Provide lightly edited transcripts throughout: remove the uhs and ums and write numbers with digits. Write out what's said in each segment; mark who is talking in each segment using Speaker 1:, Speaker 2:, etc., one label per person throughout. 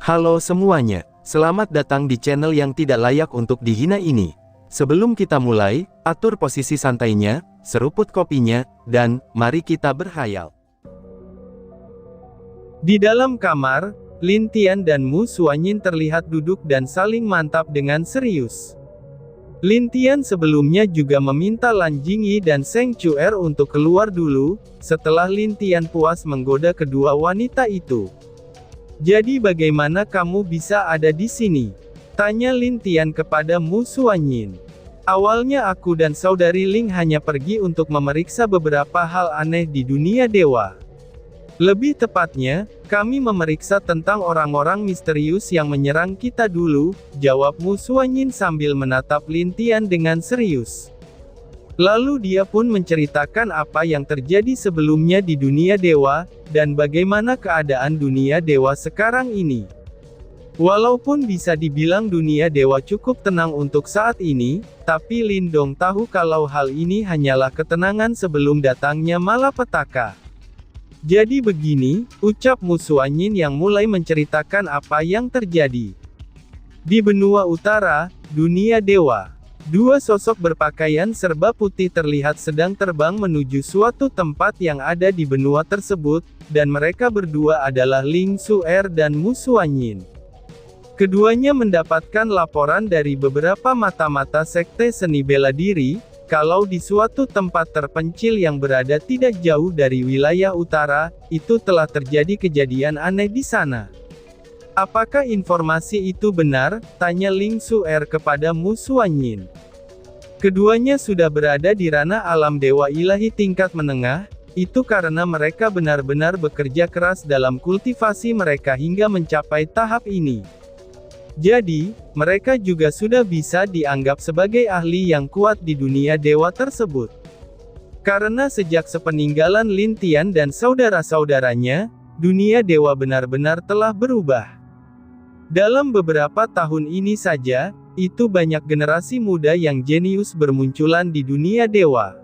Speaker 1: Halo semuanya, selamat datang di channel yang tidak layak untuk dihina ini. Sebelum kita mulai, atur posisi santainya, seruput kopinya, dan mari kita berkhayal. Di dalam kamar, Lin Tian dan Mu Xuanyin terlihat duduk dan saling mantap dengan serius. Lin Tian sebelumnya juga meminta Lan Jingyi dan Seng Chuer untuk keluar dulu, setelah Lin Tian puas menggoda kedua wanita itu. "Jadi bagaimana kamu bisa ada di sini?" tanya Lin Tian kepada Mu Xuanyin. "Awalnya aku dan saudari Ling hanya pergi untuk memeriksa beberapa hal aneh di dunia dewa. Lebih tepatnya, kami memeriksa tentang orang-orang misterius yang menyerang kita dulu," jawab Mu Xuanyin sambil menatap Lin Tian dengan serius. Lalu dia pun menceritakan apa yang terjadi sebelumnya di dunia dewa, dan bagaimana keadaan dunia dewa sekarang ini. Walaupun bisa dibilang dunia dewa cukup tenang untuk saat ini, tapi Lin Dong tahu kalau hal ini hanyalah ketenangan sebelum datangnya malapetaka. "Jadi begini," ucap Mu Xuanyin yang mulai menceritakan apa yang terjadi. Di benua utara, dunia dewa, dua sosok berpakaian serba putih terlihat sedang terbang menuju suatu tempat yang ada di benua tersebut, dan mereka berdua adalah Ling Xuer dan Mu Xuanyin. Keduanya mendapatkan laporan dari beberapa mata-mata sekte seni bela diri, kalau di suatu tempat terpencil yang berada tidak jauh dari wilayah utara, itu telah terjadi kejadian aneh di sana. "Apakah informasi itu benar?" tanya Ling Xuer kepada Mu Xuanyin. Keduanya sudah berada di ranah alam dewa ilahi tingkat menengah, itu karena mereka benar-benar bekerja keras dalam kultivasi mereka hingga mencapai tahap ini. Jadi, mereka juga sudah bisa dianggap sebagai ahli yang kuat di dunia dewa tersebut. Karena sejak sepeninggalan Lin Tian dan saudara-saudaranya, dunia dewa benar-benar telah berubah. Dalam beberapa tahun ini saja, itu banyak generasi muda yang jenius bermunculan di dunia dewa.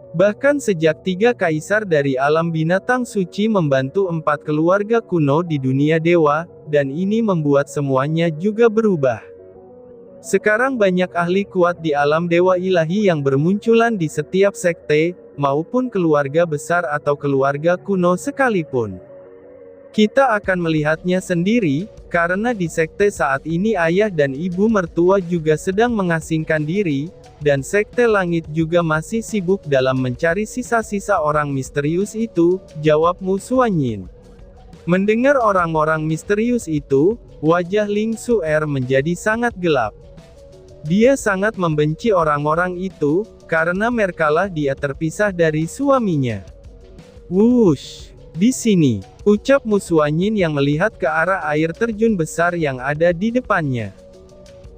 Speaker 1: Bahkan sejak 3 kaisar dari alam binatang suci membantu 4 keluarga kuno di dunia dewa, dan ini membuat semuanya juga berubah. Sekarang banyak ahli kuat di alam dewa ilahi yang bermunculan di setiap sekte, maupun keluarga besar atau keluarga kuno sekalipun. Kita akan melihatnya sendiri, karena di sekte saat ini ayah dan ibu mertua juga sedang mengasingkan diri, dan sekte langit juga masih sibuk dalam mencari sisa-sisa orang misterius itu, jawab Mu Xuanyin. Mendengar orang-orang misterius itu, wajah Ling Xuer menjadi sangat gelap. Dia sangat membenci orang-orang itu, karena merekalah dia terpisah dari suaminya. "Wush! Di sini," ucap Mu Xuanyin yang melihat ke arah air terjun besar yang ada di depannya.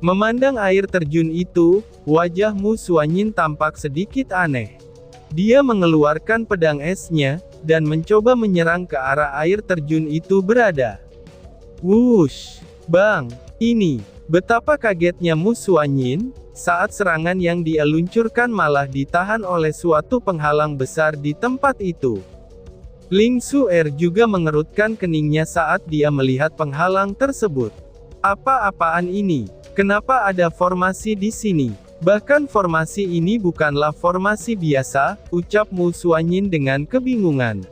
Speaker 1: Memandang air terjun itu, wajah Mu Xuanyin tampak sedikit aneh. Dia mengeluarkan pedang esnya, dan mencoba menyerang ke arah air terjun itu berada. Wush! Bang! Ini! Betapa kagetnya Mu Xuanyin, saat serangan yang dia luncurkan malah ditahan oleh suatu penghalang besar di tempat itu. Ling Xuer juga mengerutkan keningnya saat dia melihat penghalang tersebut. "Apa-apaan ini? Kenapa ada formasi di sini? Bahkan formasi ini bukanlah formasi biasa," ucap Mu Xuanyin dengan kebingungan.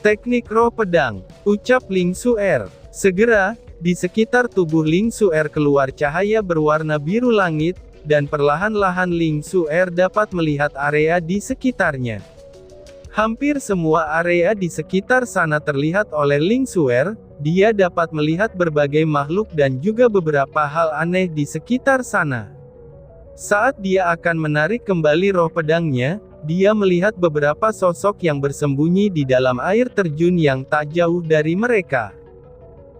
Speaker 1: "Teknik roh pedang," ucap Ling Xuer. Segera, di sekitar tubuh Ling Xuer keluar cahaya berwarna biru langit, dan perlahan-lahan Ling Xuer dapat melihat area di sekitarnya. Hampir semua area di sekitar sana terlihat oleh Ling Xuer. Dia dapat melihat berbagai makhluk dan juga beberapa hal aneh di sekitar sana. Saat dia akan menarik kembali roh pedangnya, dia melihat beberapa sosok yang bersembunyi di dalam air terjun yang tak jauh dari mereka.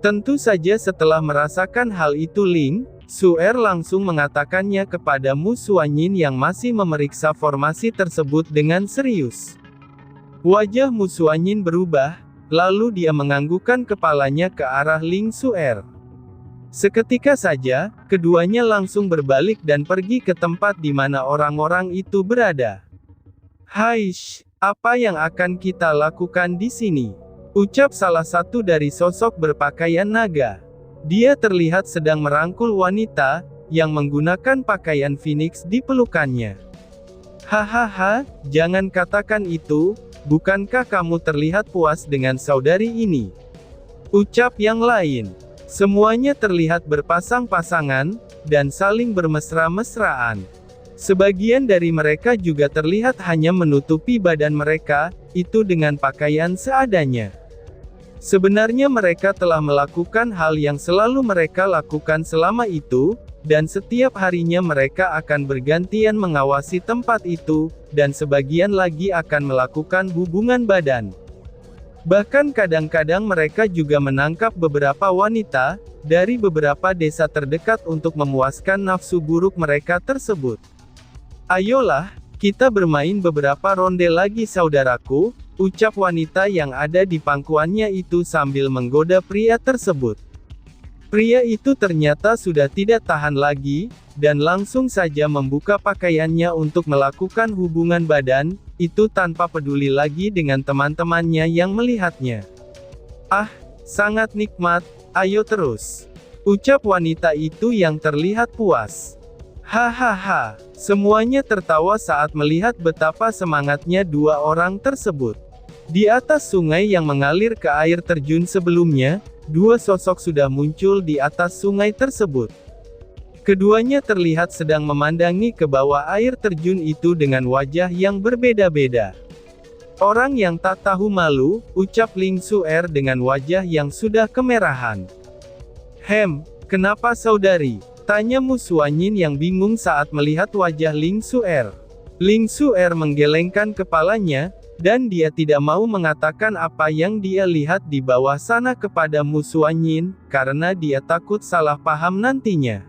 Speaker 1: Tentu saja setelah merasakan hal itu Ling Xuer langsung mengatakannya kepada Mu Xuanyin yang masih memeriksa formasi tersebut dengan serius. Wajah Mu Xuanyin berubah, lalu dia menganggukkan kepalanya ke arah Ling Xuer. Seketika saja, keduanya langsung berbalik dan pergi ke tempat di mana orang-orang itu berada. "Haish, apa yang akan kita lakukan di sini?" ucap salah satu dari sosok berpakaian naga. Dia terlihat sedang merangkul wanita, yang menggunakan pakaian Phoenix di pelukannya. Hahaha, jangan katakan itu, bukankah kamu terlihat puas dengan saudari ini? Ucap yang lain. Semuanya terlihat berpasang-pasangan, dan saling bermesra-mesraan. Sebagian dari mereka juga terlihat hanya menutupi badan mereka, itu dengan pakaian seadanya. Sebenarnya mereka telah melakukan hal yang selalu mereka lakukan selama itu, dan setiap harinya mereka akan bergantian mengawasi tempat itu, dan sebagian lagi akan melakukan hubungan badan. Bahkan kadang-kadang mereka juga menangkap beberapa wanita, dari beberapa desa terdekat untuk memuaskan nafsu buruk mereka tersebut. Ayolah, kita bermain beberapa ronde lagi saudaraku, ucap wanita yang ada di pangkuannya itu sambil menggoda pria tersebut. Pria itu ternyata sudah tidak tahan lagi, dan langsung saja membuka pakaiannya untuk melakukan hubungan badan, itu tanpa peduli lagi dengan teman-temannya yang melihatnya. Ah, sangat nikmat, ayo terus. Ucap wanita itu yang terlihat puas. Hahaha, semuanya tertawa saat melihat betapa semangatnya dua orang tersebut. Di atas sungai yang mengalir ke air terjun sebelumnya, dua sosok sudah muncul di atas sungai tersebut. Keduanya terlihat sedang memandangi ke bawah air terjun itu dengan wajah yang berbeda-beda. Orang yang tak tahu malu, ucap Ling Suer dengan wajah yang sudah kemerahan. Kenapa saudari? Tanya Mu Suanyin yang bingung saat melihat wajah Ling Suer. Ling Suer menggelengkan kepalanya, dan dia tidak mau mengatakan apa yang dia lihat di bawah sana kepada Mu Suanyin, karena dia takut salah paham nantinya.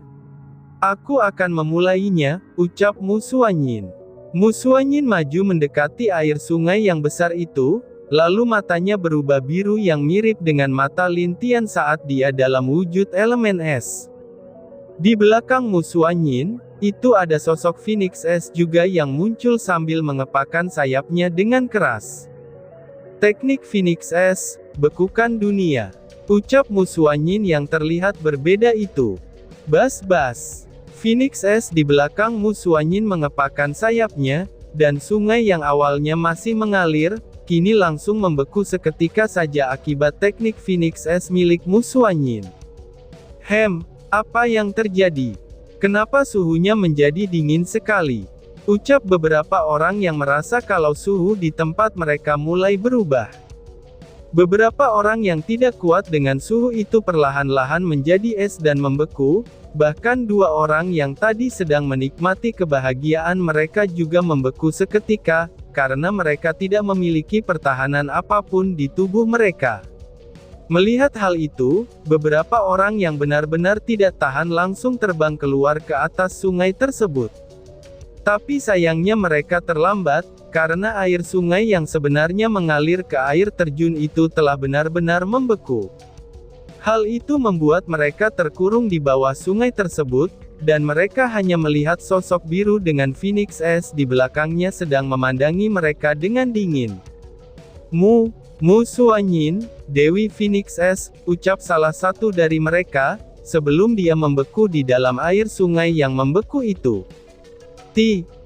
Speaker 1: Aku akan memulainya, ucap Mu Suanyin. Mu Suanyin maju mendekati air sungai yang besar itu, lalu matanya berubah biru yang mirip dengan mata Lin Tian saat dia dalam wujud elemen es. Di belakang Mu Suanyin, itu ada sosok Phoenix Es juga yang muncul sambil mengepakkan sayapnya dengan keras. Teknik Phoenix Es, bekukan dunia. Ucap Mu Suanyin yang terlihat berbeda itu. Bas-bas. Phoenix Es di belakang Mu Suanyin mengepakkan sayapnya, dan sungai yang awalnya masih mengalir, kini langsung membeku seketika saja akibat teknik Phoenix Es milik Mu Suanyin. Apa yang terjadi? Kenapa suhunya menjadi dingin sekali? Ucap beberapa orang yang merasa kalau suhu di tempat mereka mulai berubah. Beberapa orang yang tidak kuat dengan suhu itu perlahan-lahan menjadi es dan membeku, bahkan dua orang yang tadi sedang menikmati kebahagiaan mereka juga membeku seketika, karena mereka tidak memiliki pertahanan apapun di tubuh mereka. Melihat hal itu, beberapa orang yang benar-benar tidak tahan langsung terbang keluar ke atas sungai tersebut. Tapi sayangnya mereka terlambat, karena air sungai yang sebenarnya mengalir ke air terjun itu telah benar-benar membeku. Hal itu membuat mereka terkurung di bawah sungai tersebut, dan mereka hanya melihat sosok biru dengan Phoenix Es di belakangnya sedang memandangi mereka dengan dingin. Mu Suanyin, Dewi Phoenix Es, ucap salah satu dari mereka, sebelum dia membeku di dalam air sungai yang membeku itu.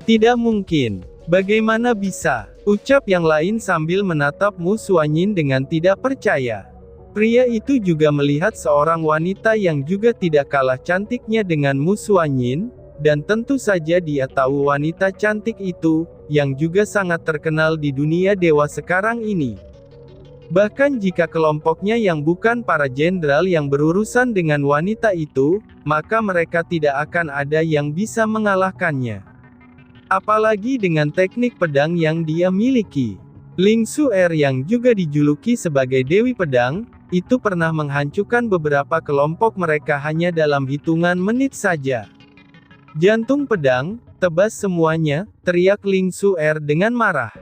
Speaker 1: Tidak mungkin. Bagaimana bisa? Ucap yang lain sambil menatap Mu Suanyin dengan tidak percaya. Pria itu juga melihat seorang wanita yang juga tidak kalah cantiknya dengan Mu Suanyin, dan tentu saja dia tahu wanita cantik itu, yang juga sangat terkenal di dunia dewa sekarang ini. Bahkan jika kelompoknya yang bukan para jenderal yang berurusan dengan wanita itu, maka mereka tidak akan ada yang bisa mengalahkannya. Apalagi dengan teknik pedang yang dia miliki. Ling Suer yang juga dijuluki sebagai Dewi Pedang, itu pernah menghancurkan beberapa kelompok mereka hanya dalam hitungan menit saja. Jantung pedang, tebas semuanya, teriak Ling Suer dengan marah.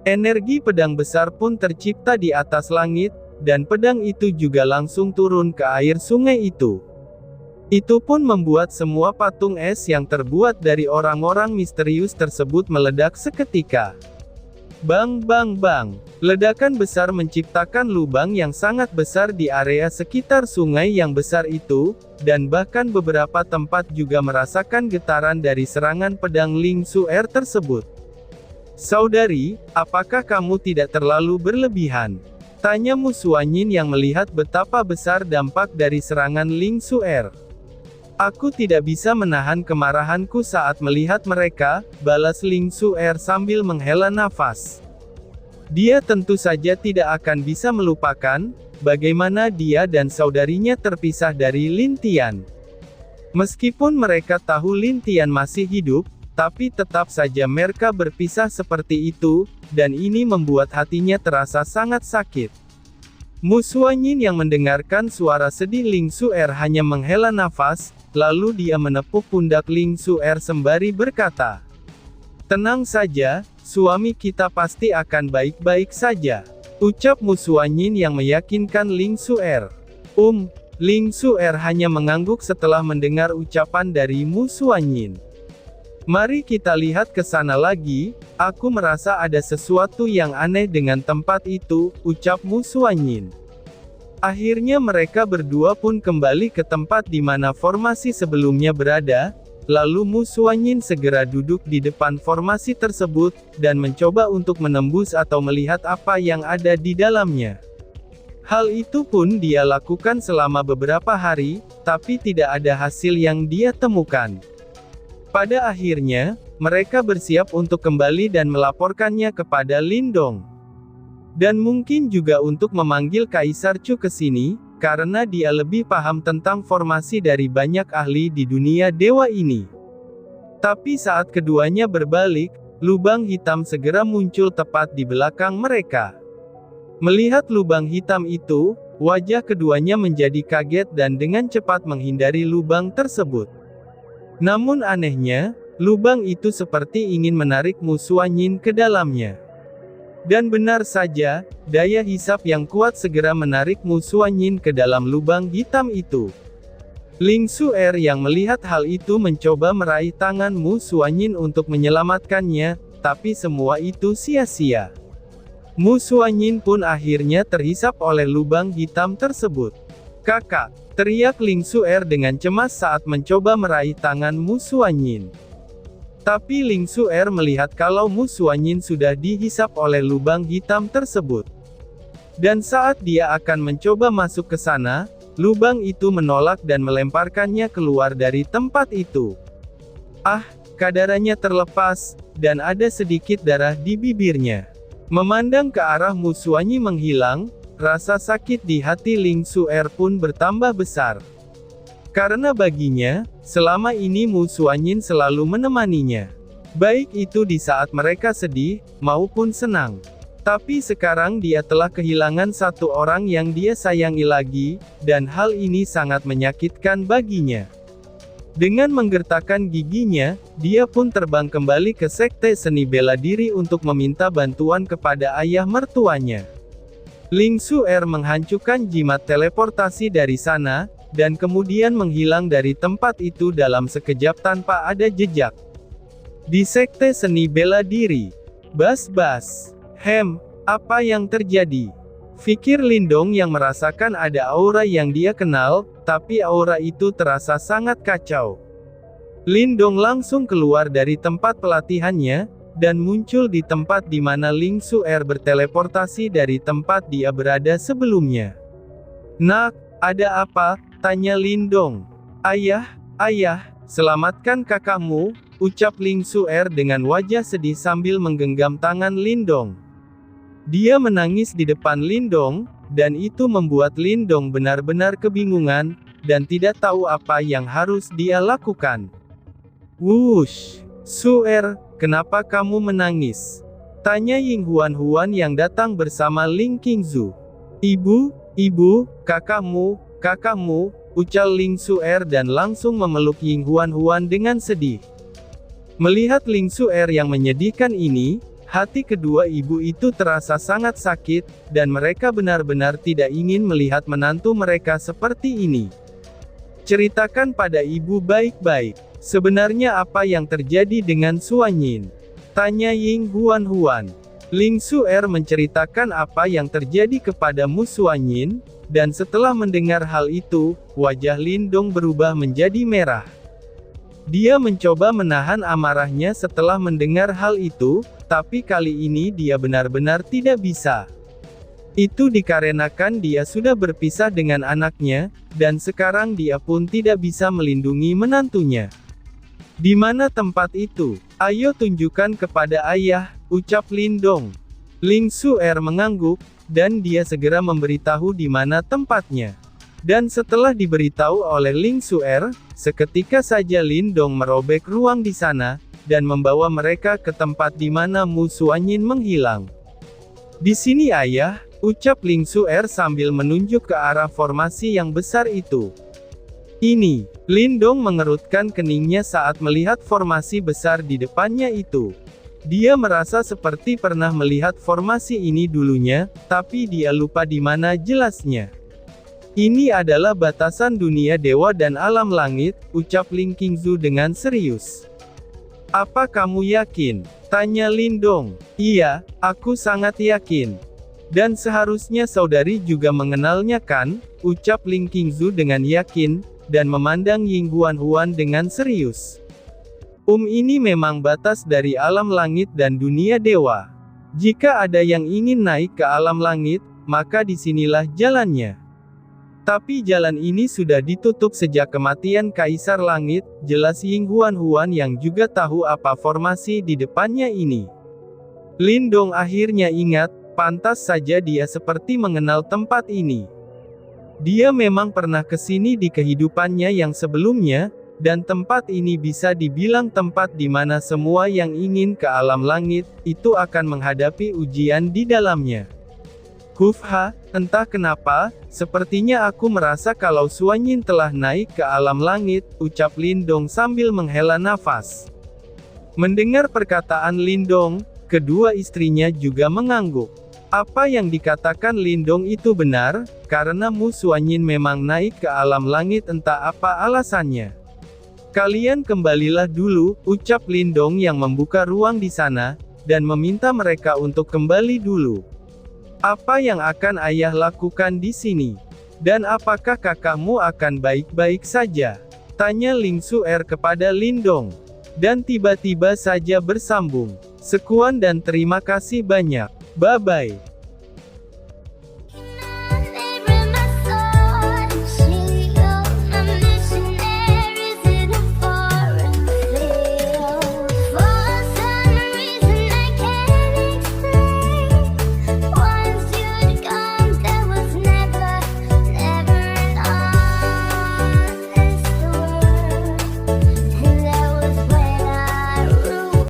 Speaker 1: Energi pedang besar pun tercipta di atas langit, dan pedang itu juga langsung turun ke air sungai itu. Itu pun membuat semua patung es yang terbuat dari orang-orang misterius tersebut meledak seketika. Bang bang bang. Ledakan besar menciptakan lubang yang sangat besar di area sekitar sungai yang besar itu, dan bahkan beberapa tempat juga merasakan getaran dari serangan pedang Ling Suer tersebut. Saudari, apakah kamu tidak terlalu berlebihan? Tanya Mu Suanyin yang melihat betapa besar dampak dari serangan Ling Suer. Aku tidak bisa menahan kemarahanku saat melihat mereka, balas Ling Suer sambil menghela nafas. Dia tentu saja tidak akan bisa melupakan, bagaimana dia dan saudarinya terpisah dari Lin Tian. Meskipun mereka tahu Lin Tian masih hidup, tapi tetap saja mereka berpisah seperti itu, dan ini membuat hatinya terasa sangat sakit. Mu Suanyin yang mendengarkan suara sedih Ling Suer hanya menghela nafas, lalu dia menepuk pundak Ling Suer sembari berkata, "Tenang saja, suami kita pasti akan baik-baik saja," ucap Mu Suanyin yang meyakinkan Ling Suer. Ling Suer hanya mengangguk setelah mendengar ucapan dari Mu Suanyin. "Mari kita lihat ke sana lagi, aku merasa ada sesuatu yang aneh dengan tempat itu," ucap Mu Suanyin. Akhirnya mereka berdua pun kembali ke tempat di mana formasi sebelumnya berada, lalu Mu Suanyin segera duduk di depan formasi tersebut, dan mencoba untuk menembus atau melihat apa yang ada di dalamnya. Hal itu pun dia lakukan selama beberapa hari, tapi tidak ada hasil yang dia temukan. Pada akhirnya, mereka bersiap untuk kembali dan melaporkannya kepada Lindong. Dan mungkin juga untuk memanggil Kaisar Chu ke sini, karena dia lebih paham tentang formasi dari banyak ahli di dunia dewa ini. Tapi saat keduanya berbalik, lubang hitam segera muncul tepat di belakang mereka. Melihat lubang hitam itu, wajah keduanya menjadi kaget dan dengan cepat menghindari lubang tersebut. Namun anehnya, lubang itu seperti ingin menarik Mu Suanyin ke dalamnya. Dan benar saja, daya hisap yang kuat segera menarik Mu Suanyin ke dalam lubang hitam itu. Ling Suer yang melihat hal itu mencoba meraih tangan Mu Suanyin untuk menyelamatkannya, tapi semua itu sia-sia. Mu Suanyin pun akhirnya terhisap oleh lubang hitam tersebut. "Kakak!" teriak Ling Suer dengan cemas saat mencoba meraih tangan Mu Suanyin. Tapi Ling Suer melihat kalau Mu Suanyin sudah dihisap oleh lubang hitam tersebut. Dan saat dia akan mencoba masuk ke sana, lubang itu menolak dan melemparkannya keluar dari tempat itu. Kadarannya terlepas, dan ada sedikit darah di bibirnya. Memandang ke arah Mu Suanyin menghilang, rasa sakit di hati Ling Suer pun bertambah besar. Karena baginya, selama ini Mu Suanyin selalu menemaninya. Baik itu di saat mereka sedih, maupun senang. Tapi sekarang dia telah kehilangan satu orang yang dia sayangi lagi, dan hal ini sangat menyakitkan baginya. Dengan menggertakkan giginya, dia pun terbang kembali ke Sekte Seni Bela Diri untuk meminta bantuan kepada ayah mertuanya. Ling Suer menghancurkan jimat teleportasi dari sana, dan kemudian menghilang dari tempat itu dalam sekejap tanpa ada jejak. Di Sekte Seni Bela Diri. Bas-bas. Apa yang terjadi? Pikir Lindong yang merasakan ada aura yang dia kenal, tapi aura itu terasa sangat kacau. Lindong langsung keluar dari tempat pelatihannya, dan muncul di tempat di mana Ling Suer berteleportasi dari tempat dia berada sebelumnya. "Nak, ada apa?" tanya Lindong. Ayah, selamatkan kakakmu," ucap Ling Suer dengan wajah sedih sambil menggenggam tangan Lindong. Dia menangis di depan Lindong, dan itu membuat Lindong benar-benar kebingungan, dan tidak tahu apa yang harus dia lakukan. "Wush, Suer, kenapa kamu menangis?" tanya Ying Huan yang datang bersama Ling Qingzu. Ibu, kakakmu, ucal Ling Suer dan langsung memeluk Ying Huan dengan sedih. Melihat Ling Suer yang menyedihkan ini, hati kedua ibu itu terasa sangat sakit, dan mereka benar-benar tidak ingin melihat menantu mereka seperti ini. "Ceritakan pada ibu baik-baik, sebenarnya apa yang terjadi dengan Suanyin?" tanya Ying Huan. Ling Xuer menceritakan apa yang terjadi kepada Mu Suanyin, dan setelah mendengar hal itu, wajah Lin Dong berubah menjadi merah. Dia mencoba menahan amarahnya setelah mendengar hal itu, tapi kali ini dia benar-benar tidak bisa. Itu dikarenakan dia sudah berpisah dengan anaknya, dan sekarang dia pun tidak bisa melindungi menantunya. Di mana tempat itu? Ayo tunjukkan kepada ayah, ucap Lin Dong. Ling Xuer mengangguk, dan dia segera memberitahu di mana tempatnya. Dan setelah diberitahu oleh Ling Xuer, seketika saja Lin Dong merobek ruang di sana, dan membawa mereka ke tempat di mana Mu Suanyin menghilang. Di sini ayah, ucap Ling Xuer sambil menunjuk ke arah formasi yang besar itu. Ini, Lin Dong mengerutkan keningnya saat melihat formasi besar di depannya itu. Dia merasa seperti pernah melihat formasi ini dulunya, tapi dia lupa di mana jelasnya. Ini adalah batasan dunia dewa dan alam langit, ucap Ling Qingzu dengan serius. Apa kamu yakin? Tanya Lin Dong. Iya, aku sangat yakin. Dan seharusnya saudari juga mengenalnya kan, ucap Ling Qingzu dengan yakin, dan memandang Ying Huan dengan serius. Ini memang batas dari alam langit dan dunia dewa. Jika ada yang ingin naik ke alam langit, maka disinilah jalannya. Tapi jalan ini sudah ditutup sejak kematian Kaisar Langit, jelas Ying Huan yang juga tahu apa formasi di depannya ini. Lin Dong akhirnya ingat, pantas saja dia seperti mengenal tempat ini. Dia memang pernah ke sini di kehidupannya yang sebelumnya, dan tempat ini bisa dibilang tempat di mana semua yang ingin ke alam langit, itu akan menghadapi ujian di dalamnya. Hufha, entah kenapa, sepertinya aku merasa kalau Suanyin telah naik ke alam langit, ucap Lin Dong sambil menghela nafas. Mendengar perkataan Lin Dong, kedua istrinya juga mengangguk. Apa yang dikatakan Lin Dong itu benar, karena Mu Suanyin memang naik ke alam langit entah apa alasannya. Kalian kembalilah dulu, ucap Lin Dong yang membuka ruang di sana, dan meminta mereka untuk kembali dulu. Apa yang akan ayah lakukan di sini? Dan apakah kakakmu akan baik-baik saja? Tanya Ling Xuer kepada Lin Dong. Dan tiba-tiba saja bersambung. Sekian dan terima kasih banyak. Bye-bye.